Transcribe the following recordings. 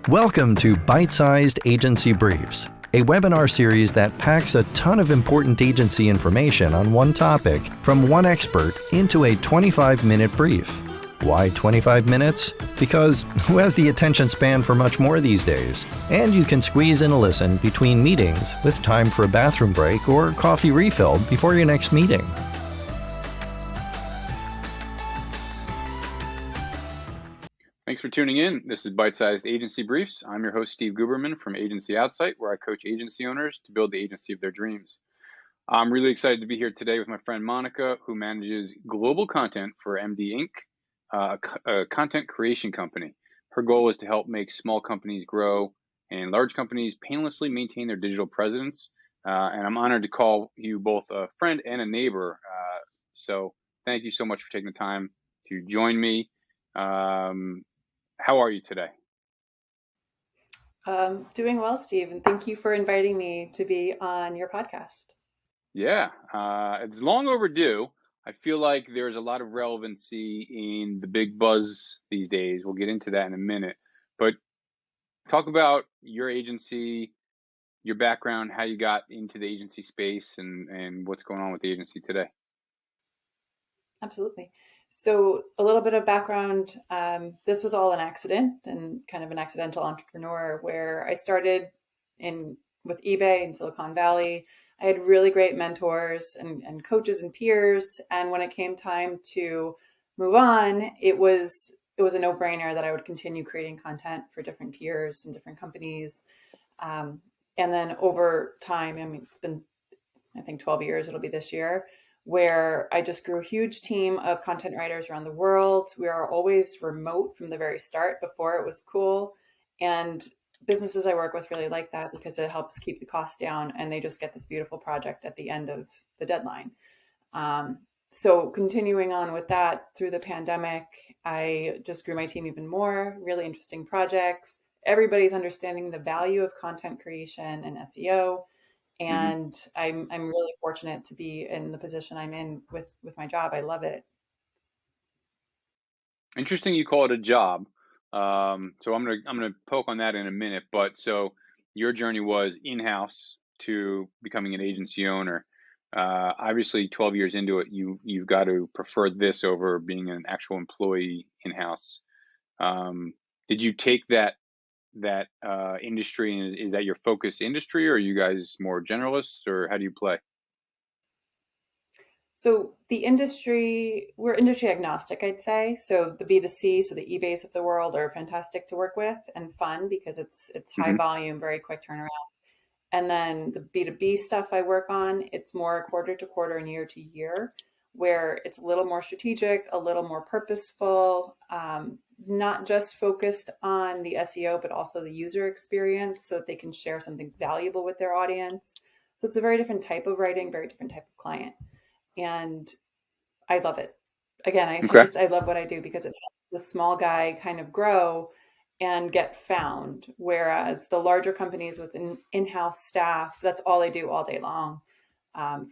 Welcome to Byte-Sized Agency Briefs, a webinar series that packs a ton of important agency information on one topic from one expert into a 25-minute brief. Why 25 minutes? Because who has the attention span for much more these days? And you can squeeze in a listen between meetings with time for a bathroom break or coffee refill before your next meeting. Thanks for tuning in. This is Byte-Sized Agency Briefs. I'm your host, Steve Guberman from Agency Outsight, where I coach agency owners to build the agency of their dreams. I'm really excited to be here today with my friend Monica, who manages global content for MDinc, a content creation company. Her goal is to help make small companies grow and large companies painlessly maintain their digital presence. And I'm honored to call you both a friend and a neighbor. So thank you so much for taking the time to join me. How are you today? Doing well, Steve, and thank you for inviting me to be on your podcast. Yeah, it's long overdue. I feel like there's a lot of relevancy in the big buzz these days. We'll get into that in a minute, but talk about your agency, your background, how you got into the agency space, and what's going on with the agency today. Absolutely. So a little bit of background, this was all an accident and kind of an accidental entrepreneur where I started with eBay in Silicon Valley. I had really great mentors and coaches and peers. And when it came time to move on, it was a no-brainer that I would continue creating content for different peers and different companies. And then over time, I mean, it's been, I think 12 years, it'll be this year, where I just grew a huge team of content writers around the world. We are always remote from the very start before it was cool. And businesses I work with really like that because it helps keep the costs down and they just get this beautiful project at the end of the deadline. So continuing on with that through the pandemic, I just grew my team even more, really interesting projects. Everybody's understanding the value of content creation and SEO. And I'm really fortunate to be in the position I'm in with my job. I love it. Interesting, you call it a job. So I'm gonna poke on that in a minute. But so your journey was in-house to becoming an agency owner. Obviously, 12 years into it, you've got to prefer this over being an actual employee in-house. Did you take that industry, and is that your focus industry, or are you guys more generalists, or how do you play? So we're industry agnostic, I'd say. So the B2C, so the eBays of the world are fantastic to work with and fun because it's high volume, very quick turnaround. And then the B2B stuff I work on, it's more quarter to quarter and year to year, where it's a little more strategic, a little more purposeful, not just focused on the SEO, but also the user experience so that they can share something valuable with their audience. So it's a very different type of writing, very different type of client. And I love it. Again, I love what I do because it helps the small guy kind of grow and get found. Whereas the larger companies with an in-house staff, that's all they do all day long.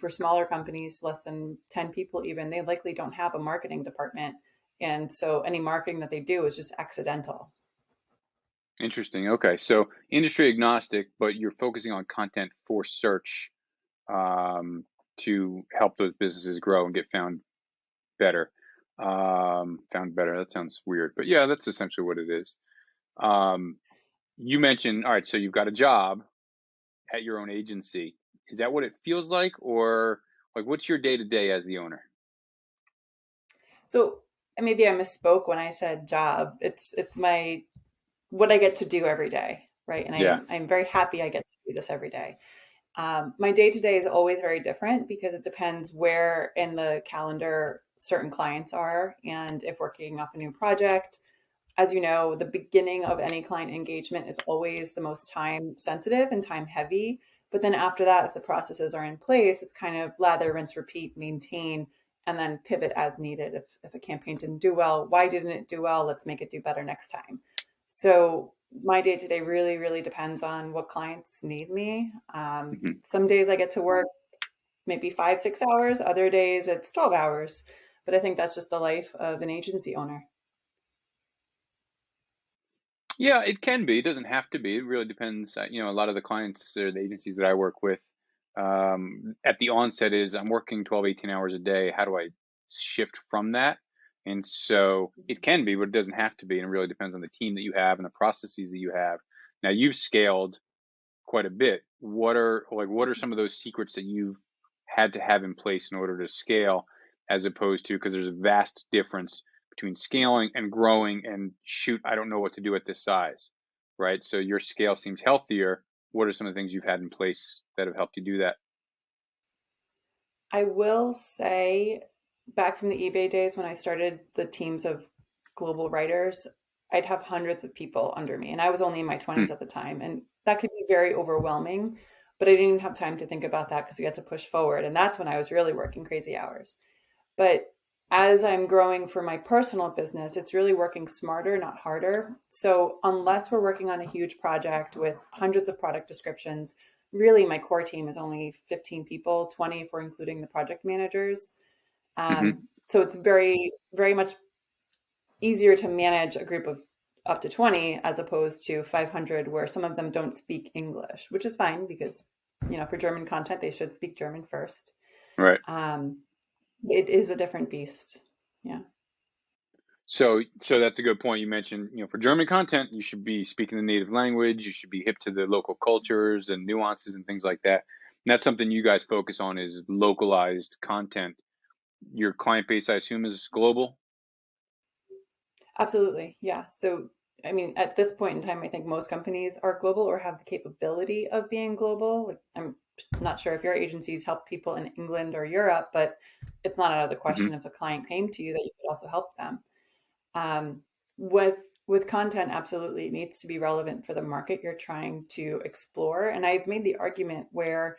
For smaller companies, less than 10 people even, they likely don't have a marketing department. And so any marketing that they do is just accidental. Interesting. Okay. So industry agnostic, but you're focusing on content for search to help those businesses grow and get found better. That sounds weird, but yeah, that's essentially what it is. You mentioned, all right, so you've got a job at your own agency. Is that what it feels like, or like what's your day-to-day as the owner? So maybe I misspoke when I said job. It's what I get to do every day, right? And I'm very happy I get to do this every day. My day-to-day is always very different because it depends where in the calendar certain clients are and if we're kicking off a new project. As you know, the beginning of any client engagement is always the most time sensitive and time heavy. But then after that, if the processes are in place, it's kind of lather, rinse, repeat, maintain, and then pivot as needed. If a campaign didn't do well, why didn't it do well? Let's make it do better next time. So my day-to-day really, really depends on what clients need me. Some days I get to work maybe 5-6 hours. Other days it's 12 hours. But I think that's just the life of an agency owner. Yeah, it can be. It doesn't have to be. It really depends. A lot of the clients or the agencies that I work with, at the onset is I'm working 12, 18 hours a day. How do I shift from that? And so it can be, but it doesn't have to be. And it really depends on the team that you have and the processes that you have. Now you've scaled quite a bit. What are some of those secrets that you've had to have in place in order to scale, as opposed to, because there's a vast difference between scaling and growing and shoot, I don't know what to do at this size, right? So your scale seems healthier. What are some of the things you've had in place that have helped you do that? I will say, back from the eBay days when I started the teams of global writers, I'd have hundreds of people under me, and I was only in my Hmm. 20s at the time, and that could be very overwhelming. But I didn't even have time to think about that because we had to push forward, and that's when I was really working crazy hours. But as I'm growing for my personal business, it's really working smarter, not harder. So unless we're working on a huge project with hundreds of product descriptions, really my core team is only 15 people, 20 if we're including the project managers. Hmm. So it's very, very much easier to manage a group of up to 20 as opposed to 500 where some of them don't speak English, which is fine because, for German content, they should speak German first. Right. Um, it is a different beast. Yeah. So that's a good point. You mentioned, for German content, you should be speaking the native language. You should be hip to the local cultures and nuances and things like that. And that's something you guys focus on, is localized content. Your client base, I assume, is global. Absolutely. Yeah. So, I mean, at this point in time, I think most companies are global or have the capability of being global. Like, I'm not sure if your agencies help people in England or Europe, but it's not out of the Hmm. question if a client came to you that you could also help them. Um, with with content, absolutely, it needs to be relevant for the market you're trying to explore. And I've made the argument where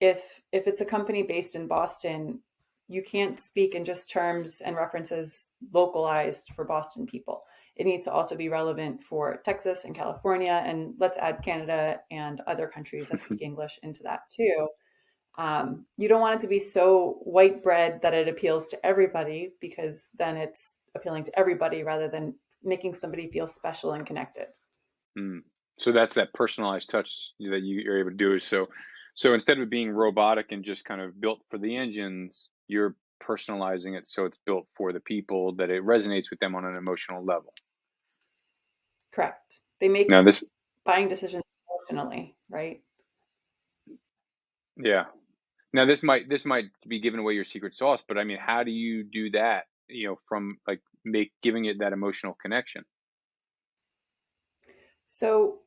if it's a company based in Boston, you can't speak in just terms and references localized for Boston people. It needs to also be relevant for Texas and California, and let's add Canada and other countries that speak English into that too. You don't want it to be so white bread that it appeals to everybody, because then it's appealing to everybody rather than making somebody feel special and connected. Mm. So that's that personalized touch that you're able to do. So instead of it being robotic and just kind of built for the engines, you're personalizing it so it's built for the people, that it resonates with them on an emotional level. Correct. They make Now this, buying decisions emotionally, right? yeah. Now this might be giving away your secret sauce, but I mean, how do you do that? From like make giving it that emotional connection. So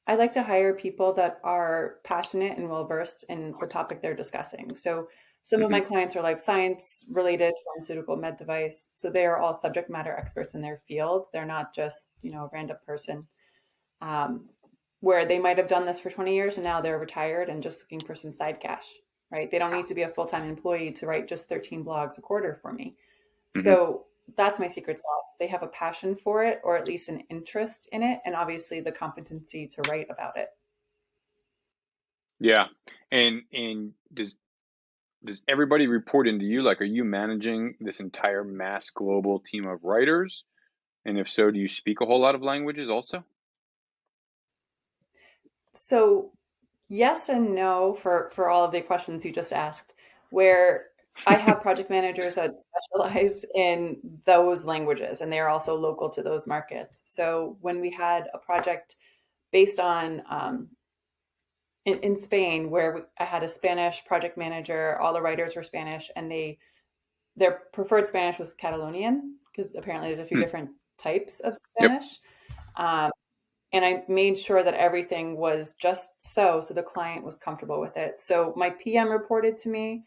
I like to hire people that are passionate and well versed in the topic they're discussing. So some of Hmm. my clients are life science related, pharmaceutical, med device. So they are all subject matter experts in their field. They're not just, a random person, um, where they might have done this for 20 years and now they're retired and just looking for some side cash, right? They don't need to be a full-time employee to write just 13 blogs a quarter for me. Hmm. So that's my secret sauce. They have a passion for it, or at least an interest in it, and obviously the competency to write about it. Yeah. And does everybody report into you? Like, are you managing this entire mass global team of writers? And if so, do you speak a whole lot of languages also? So yes and no for all of the questions you just asked, where I have project managers that specialize in those languages and they are also local to those markets. So when we had a project based on in Spain, where I had a Spanish project manager, all the writers were Spanish, and their preferred Spanish was Catalonian, because apparently there's a few Hmm. different types of Yep. Spanish. Um, and I made sure that everything was just so the client was comfortable with it. So my PM reported to me.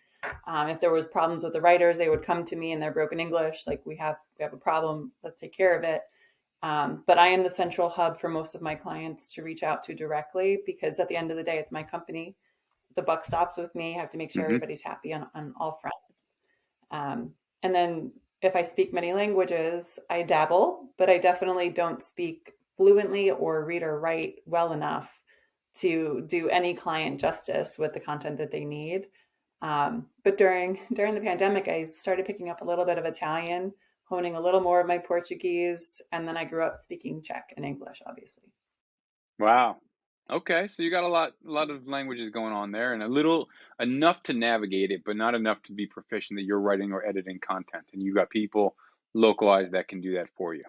If there was problems with the writers, they would come to me in their broken English, like we have a problem, let's take care of it. But I am the central hub for most of my clients to reach out to directly, because at the end of the day, it's my company. The buck stops with me. I have to make sure Hmm. everybody's happy on all fronts. And then if I speak many languages, I dabble, but I definitely don't speak fluently or read or write well enough to do any client justice with the content that they need. But during the pandemic, I started picking up a little bit of Italian, honing a little more of my Portuguese. And then I grew up speaking Czech and English, obviously. Wow. Okay, so you got a lot of languages going on there, and enough to navigate it, but not enough to be proficient that you're writing or editing content. And you've got people localized that can do that for you.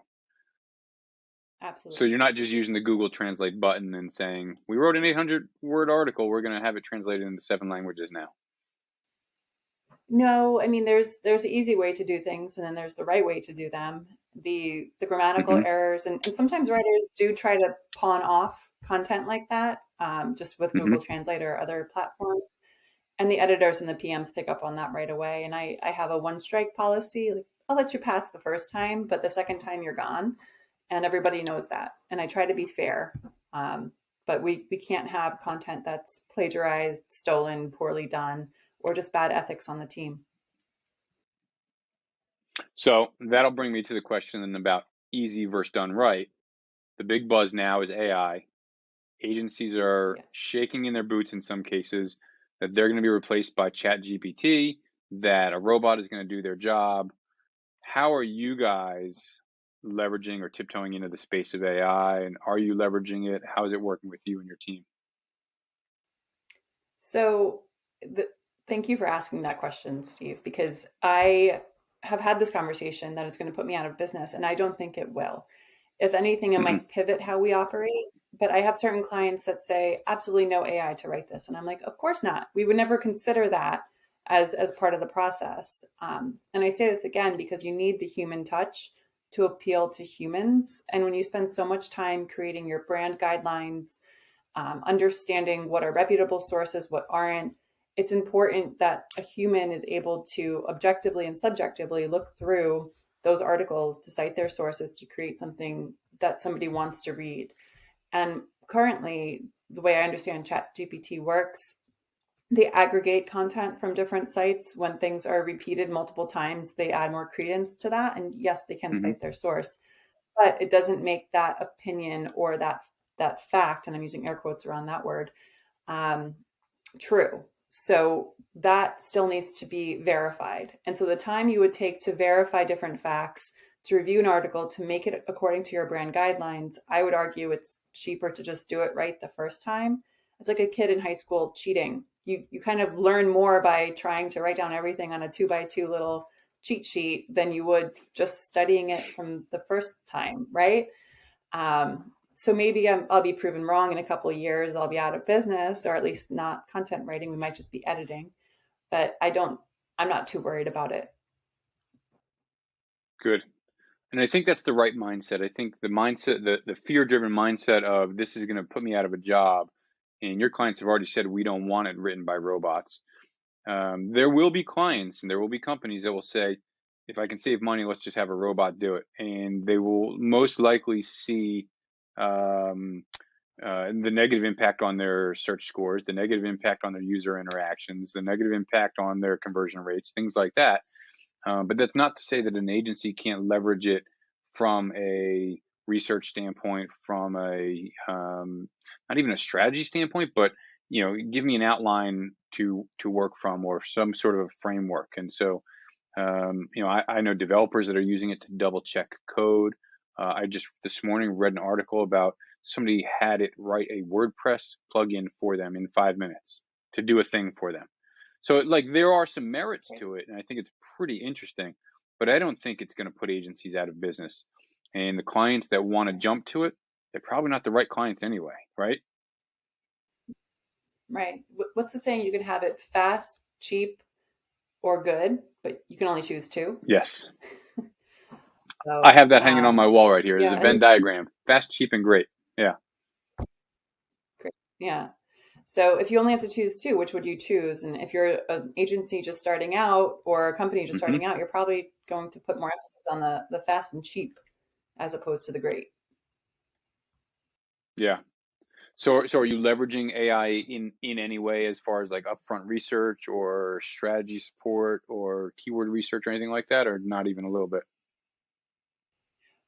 So Absolutely. you're not just using the Google Translate button and saying, "We wrote an 800-word article. We're going to have it translated into 7 languages now." No, I mean there's an easy way to do things, and then there's the right way to do them. The grammatical Hmm. errors, and sometimes writers do try to pawn off content like that, just with Hmm. Google Translate or other platforms. And the editors and the PMs pick up on that right away. And I have a one strike policy. Like, I'll let you pass the first time, but the second time you're gone. And everybody knows that. And I try to be fair. But we can't have content that's plagiarized, stolen, poorly done, or just bad ethics on the team. So that'll bring me to the question then about easy versus done right. The big buzz now is AI. Agencies are Yeah. shaking in their boots in some cases that they're going to be replaced by Chat GPT, that a robot is going to do their job. How are you guys leveraging or tiptoeing into the space of AI? And are you leveraging it? How is it working with you and your team? So thank you for asking that question, Steve, because I have had this conversation that it's going to put me out of business, and I don't think it will. If anything, it Hmm. might pivot how we operate. But I have certain clients that say, absolutely no AI to write this. And I'm like, of course not. We would never consider that as part of the process. And I say this again because you need the human touch to appeal to humans. And when you spend so much time creating your brand guidelines, understanding what are reputable sources, what aren't, it's important that a human is able to objectively and subjectively look through those articles to cite their sources to create something that somebody wants to read. And currently, the way I understand ChatGPT works, they aggregate content from different sites. When things are repeated multiple times, they add more credence to that. And yes, they can Hmm. cite their source, but it doesn't make that opinion or that fact, and I'm using air quotes around that word, um, true. So that still needs to be verified. And so the time you would take to verify different facts, to review an article, to make it according to your brand guidelines, I would argue it's cheaper to just do it right the first time. It's like a kid in high school cheating. You kind of learn more by trying to write down everything on a 2x2 little cheat sheet than you would just studying it from the first time, right? So maybe I'll be proven wrong in a couple of years. I'll be out of business, or at least not content writing. We might just be editing, but I'm not too worried about it. Good. And I think that's the right mindset. I think the mindset, the fear-driven mindset of this is going to put me out of a job, and your clients have already said we don't want it written by robots. There will be clients and there will be companies that will say, if I can save money, let's just have a robot do it. And they will most likely see um, the negative impact on their search scores, the negative impact on their user interactions, the negative impact on their conversion rates, things like that. But that's not to say that an agency can't leverage it from a research standpoint, from a not even a strategy standpoint, but give me an outline to work from or some sort of a framework. And so, I know developers that are using it to double check code. I just this morning read an article about somebody had it write a WordPress plugin for them in 5 minutes to do a thing for them. So like there are some merits to it, and I think it's pretty interesting, but I don't think it's going to put agencies out of business. And the clients that want to jump to it, they're probably not the right clients anyway, right? Right. What's the saying? You can have it fast, cheap, or good, but you can only choose two. Yes. I So, have that hanging on my wall right here. There's yeah, a and Venn diagram. Fast, cheap, and great. Yeah. great. Yeah. So if you only have to choose two, which would you choose? And if you're an agency just starting out or a company just Hmm. starting out, you're probably going to put more emphasis on the fast and cheap as opposed to the great. Yeah. So are you leveraging AI in any way as far as like upfront research or strategy support or keyword research or anything like that, or not even a little bit?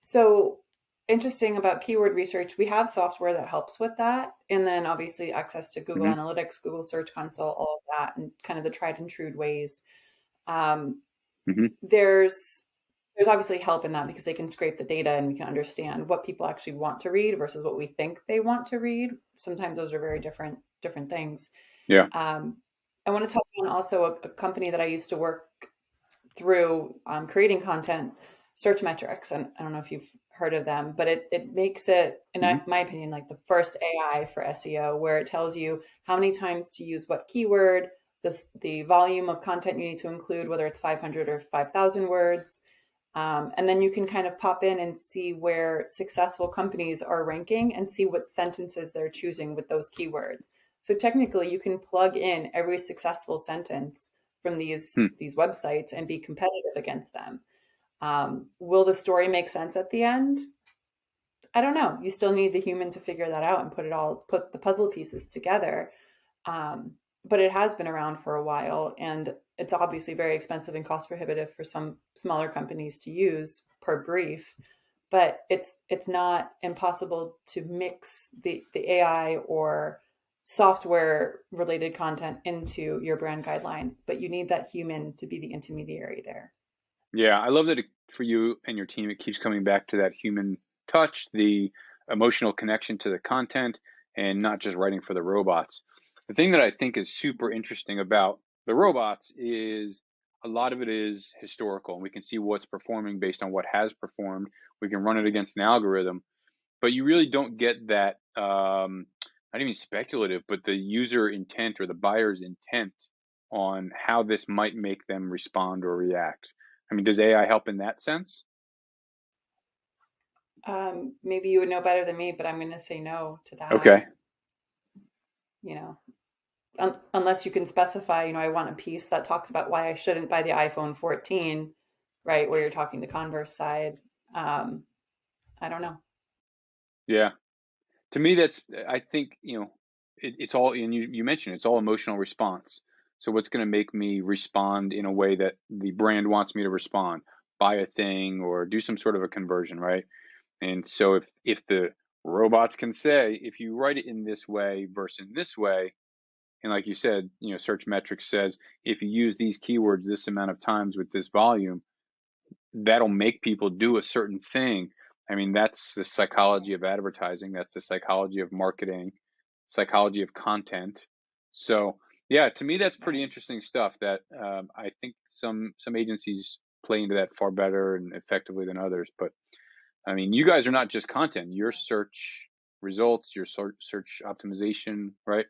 So interesting about keyword research, we have software that helps with that. And then obviously access to Google Hmm. Analytics, Google Search Console, all of that, and kind of the tried and true ways. Um, Hmm. there's there's obviously help in that because they can scrape the data and we can understand what people actually want to read versus what we think they want to read. Sometimes those are very different things. Yeah. I want to touch on also a company that I used to work through creating content, Search Metrics. And I don't know if you've heard of them, but it makes it, in my opinion, like the first AI for SEO, where it tells you how many times to use what keyword, the volume of content you need to include, whether it's 500 or 5,000 words. And then you can kind of pop in and see where successful companies are ranking and see what sentences they're choosing with those keywords. So technically, you can plug in every successful sentence from these websites and be competitive against them. Will the story make sense at the end? I don't know. You still need the human to figure that out and put the puzzle pieces together. But it has been around for a while, and it's obviously very expensive and cost prohibitive for some smaller companies to use per brief. But it's not impossible to mix the AI or software related content into your brand guidelines, but you need that human to be the intermediary there. Yeah, I love that for you and your team, it keeps coming back to that human touch, the emotional connection to the content, and not just writing for the robots. The thing that I think is super interesting about the robots is a lot of it is historical, and we can see what's performing based on what has performed. We can run it against an algorithm, but you really don't get that, not even speculative, but the user intent or the buyer's intent on how this might make them respond or react. I mean, does AI help in that sense? Maybe you would know better than me, but I'm going to say no to that. Okay. Unless you can specify, I want a piece that talks about why I shouldn't buy the iPhone 14, right? Where you're talking the converse side. I don't know. Yeah. To me, I think, it's all, and you mentioned it's all emotional response. So what's going to make me respond in a way that the brand wants me to respond, buy a thing or do some sort of a conversion, right? And so if the robots can say, if you write it in this way versus in this way, and like you said, Search Metrics says, if you use these keywords this amount of times with this volume, that'll make people do a certain thing. I mean, that's the psychology of advertising. That's the psychology of marketing, psychology of content. So yeah, to me, that's pretty interesting stuff that I think some agencies play into that far better and effectively than others. But I mean, you guys are not just content, your search results, your search optimization, right?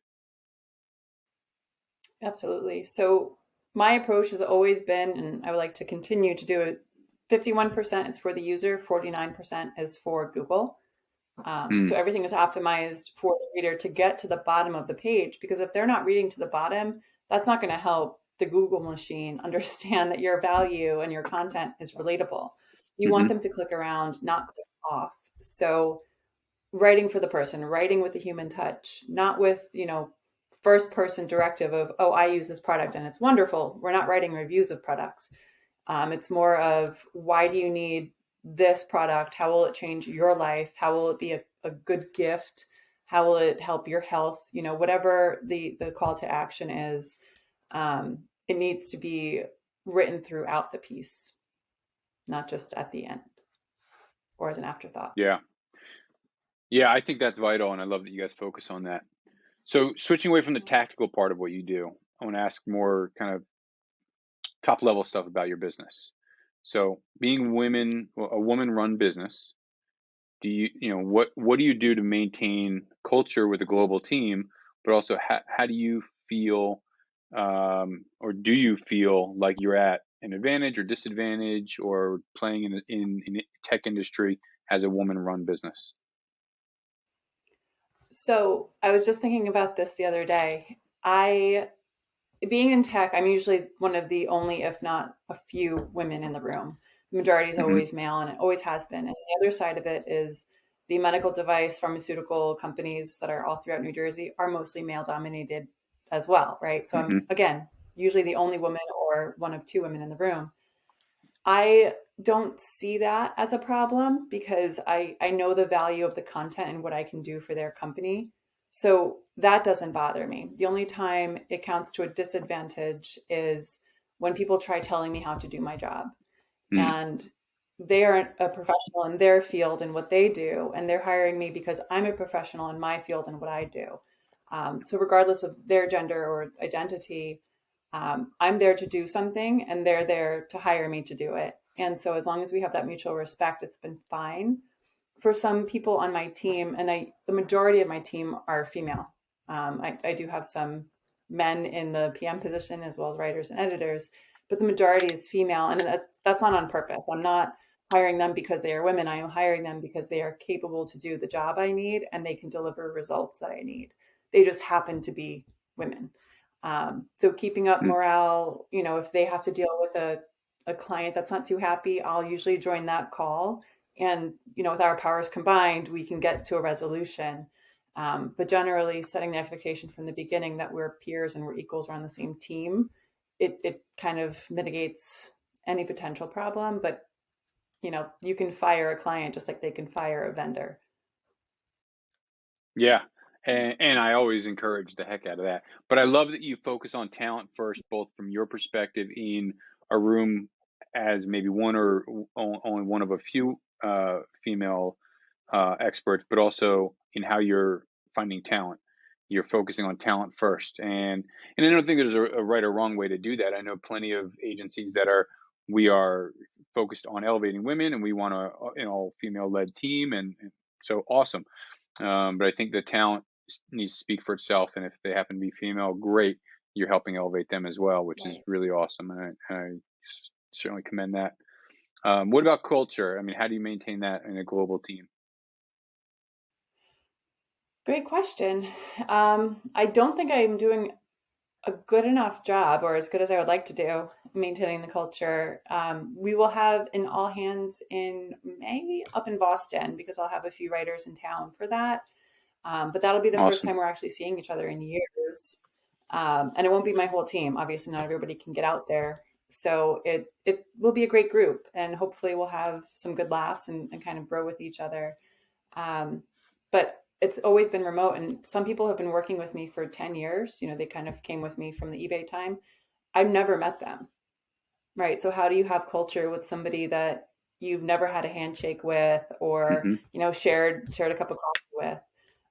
Absolutely. So my approach has always been, and I would like to continue to do it, 51% is for the user, 49% is for Google. So everything is optimized for the reader to get to the bottom of the page, because if they're not reading to the bottom, that's not going to help the Google machine understand that your value and your content is relatable. You want them to click around, not click off. So writing for the person, writing with the human touch, not with, first person directive of, oh, I use this product and it's wonderful. We're not writing reviews of products. It's more of, why do you need this product? How will it change your life? How will it be a good gift? How will it help your health? Whatever the call to action is, it needs to be written throughout the piece, not just at the end or as an afterthought. Yeah. Yeah, I think that's vital, and I love that you guys focus on that. So switching away from the tactical part of what you do, I want to ask more kind of top level stuff about your business. So being a woman-run business, what do you do to maintain culture with a global team, but also how do you feel, or do you feel like you're at an advantage or disadvantage or playing in the tech industry as a woman-run business? So I was just thinking about this the other day. Being in tech, I'm usually one of the only, if not a few, women in the room. The majority is always male, and it always has been. And the other side of it is the medical device, pharmaceutical companies that are all throughout New Jersey are mostly male dominated as well, right? So I'm, again, usually the only woman or one of two women in the room. I don't see that as a problem because I know the value of the content and what I can do for their company. So that doesn't bother me. The only time it counts to a disadvantage is when people try telling me how to do my job. And they are a professional in their field and what they do, and they're hiring me because I'm a professional in my field and what I do. So regardless of their gender or identity, I'm there to do something and they're there to hire me to do it. And so as long as we have that mutual respect, it's been fine. For some people on my team, and the majority of my team are female. I do have some men in the PM position as well as writers and editors, but the majority is female, and that's not on purpose. I'm not hiring them because they are women. I am hiring them because they are capable to do the job I need and they can deliver results that I need. They just happen to be women. So keeping up morale, if they have to deal with a client that's not too happy, I'll usually join that call. And, with our powers combined, we can get to a resolution. But generally setting the expectation from the beginning that we're peers and we're equals, we're on the same team, it kind of mitigates any potential problem. But, you can fire a client just like they can fire a vendor. Yeah. And I always encourage the heck out of that. But I love that you focus on talent first, both from your perspective in a room as maybe one or only one of a few female experts, but also in how you're finding talent. You're focusing on talent first. And I don't think there's a right or wrong way to do that. I know plenty of agencies that we are focused on elevating women and we want an all female led team. And so awesome. But I think the talent needs to speak for itself. And if they happen to be female, great. You're helping elevate them as well, which is really awesome. And I certainly commend that. What about culture? I mean, how do you maintain that in a global team? Great question. I don't think I'm doing a good enough job, or as good as I would like to do, maintaining the culture. We will have an all hands in May up in Boston because I'll have a few writers in town for that. But that'll be the first Awesome. time we're actually seeing each other in years. And it won't be my whole team. Obviously, not everybody can get out there. So it will be a great group, and hopefully we'll have some good laughs and kind of grow with each other. But it's always been remote, and some people have been working with me for 10 years. They kind of came with me from the eBay time. I've never met them. Right. So how do you have culture with somebody that you've never had a handshake with or, Hmm. shared a cup of coffee with?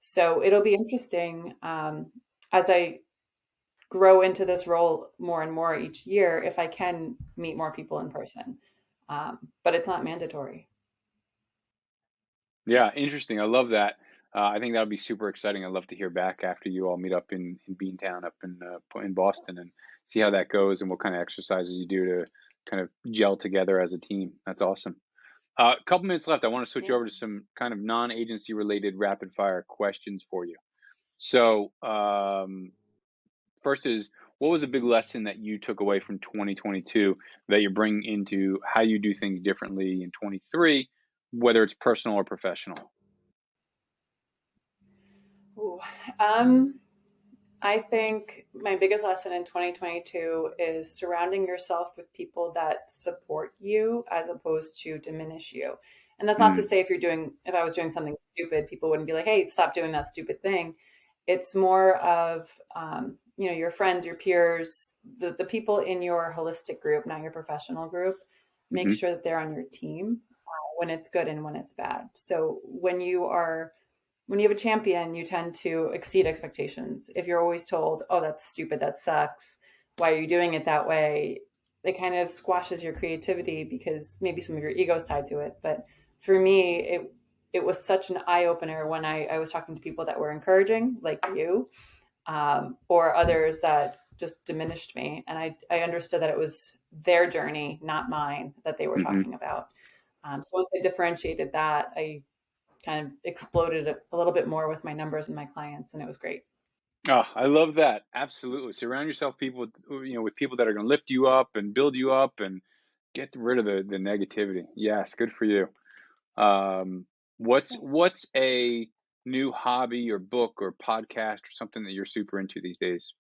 So it'll be interesting as I grow into this role more and more each year if I can meet more people in person. But it's not mandatory. Yeah, interesting. I love that. I think that'll be super exciting. I'd love to hear back after you all meet up in Beantown up in Boston and see how that goes and what kind of exercises you do to kind of gel together as a team. That's awesome. A couple minutes left. I want to switch Yeah. over to some kind of non-agency related rapid fire questions for you. So, first is, what was a big lesson that you took away from 2022 that you're bringing into how you do things differently in 23, whether it's personal or professional? Ooh. I think my biggest lesson in 2022 is surrounding yourself with people that support you as opposed to diminish you. And that's not to Mm, say if I was doing something stupid, people wouldn't be like, hey, stop doing that stupid thing. It's more of, your friends, your peers, the people in your holistic group, not your professional group. Make hmm sure that they're on your team when it's good and when it's bad. So when you have a champion, you tend to exceed expectations. If you're always told, oh, that's stupid, that sucks, why are you doing it that way? It kind of squashes your creativity because maybe some of your ego is tied to it. But for me, it was such an eye opener when I was talking to people that were encouraging, like you, or others that just diminished me. And I understood that it was their journey, not mine, that they were hmm talking about. So once I differentiated that, I kind of exploded a little bit more with my numbers and my clients, and it was great. Oh, I love that. Absolutely. Surround yourself with people that are going to lift you up and build you up and get rid of the negativity. Yes, good for you. Um, what's a new hobby or book or podcast or something that you're super into these days?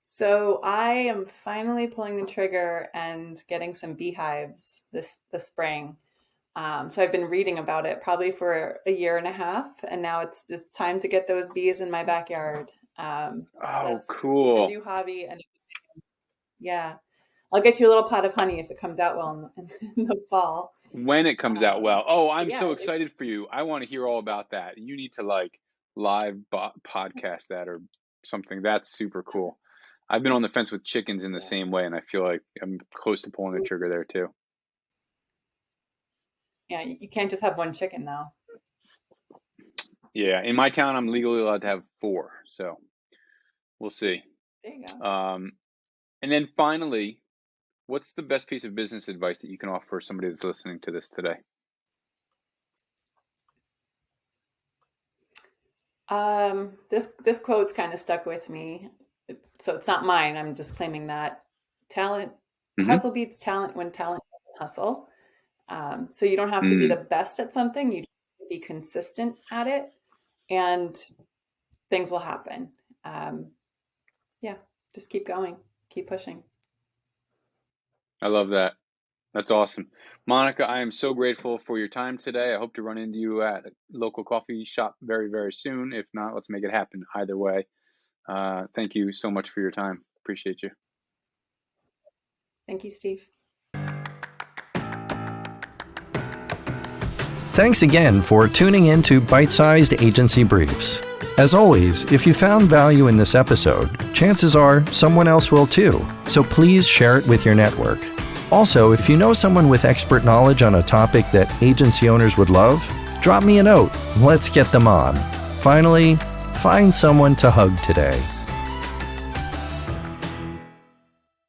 So I am finally pulling the trigger and getting some beehives this spring. So I've been reading about it probably for a year and a half, and now it's time to get those bees in my backyard. So Oh, that's a cool. new hobby, and yeah, I'll get you a little pot of honey if it comes out well in the fall. When it comes out well. Oh, I'm yeah, so excited for you. I want to hear all about that. You need to like live podcast that or something. That's super cool. I've been on the fence with chickens in the same way, and I feel like I'm close to pulling the trigger there too. Yeah, you can't just have one chicken though. Yeah, in my town, I'm legally allowed to have 4, so we'll see. There you go. And then finally, what's the best piece of business advice that you can offer somebody that's listening to this today? This quote's kind of stuck with me. So it's not mine. I'm just claiming that hustle beats talent when talent doesn't hustle. So you don't have to be the best at something. You just have to be consistent at it, and things will happen. Yeah, just keep going, keep pushing. I love that. That's awesome. Monica, I am so grateful for your time today. I hope to run into you at a local coffee shop very, very soon. If not, let's make it happen either way. Thank you so much for your time. Appreciate you. Thank you, Steve. Thanks again for tuning in to Byte-Sized Agency Briefs. As always, if you found value in this episode, chances are someone else will too, so please share it with your network. Also, if you know someone with expert knowledge on a topic that agency owners would love, drop me a note. Let's get them on. Finally, find someone to hug today.